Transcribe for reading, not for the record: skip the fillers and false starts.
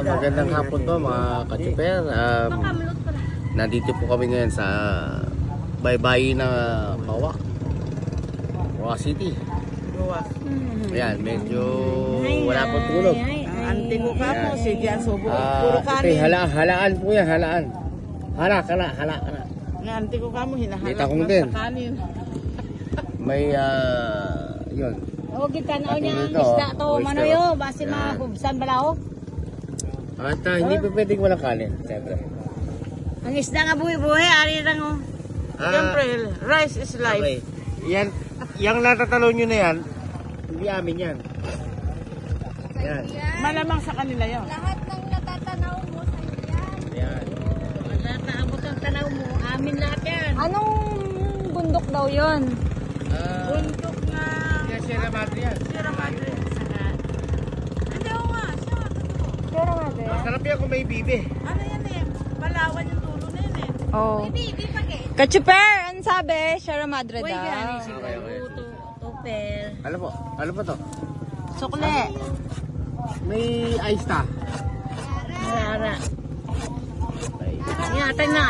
Magandang hapon po mga ka-chuper. Nandito po kami ngayon sa baybayin na Roa City. Ayan, medyo wala pong tulog. Antigo ka mo, sige ang subo. Puro Ito kanin. halaan po yan, halaan. Hala. Nga antigo ka mo, hinahanap Kita kong na din. sa kanin. May yun. O gitanaw niya ang Dito, isda to oyster. manoyo basi Yan. mahubsan balaw. At hindi pa pwedeng walang kanin, siyempre. Ang isda nga buhi-buhi ari lang oh. Siyempre, rice is life. Okay. Yan, yung natatalo nyo na yan, hindi amin yan. Yan. Malamang sa kanila yun. Lahat ng natatanaw mo sa yan. Yan. Lahat na abot ang tanaw mo, amin lahat yan. Anong bundok daw yon? Bundok na Yan, Sierra Madre yan. Sierra Madre. Hindi ko nga, siya. Sierra Madre. Masarap yan kung may bibi. Ano yan eh? Palawan yung tulo na yun eh. Oh. Bibi pag-eh. Kachuper, ano sabi? Sierra Madre Uy, daw. gani Okay. siguro. Tupel. Ano po to? Sukle. May ice ta. Sara. Ingatan nga,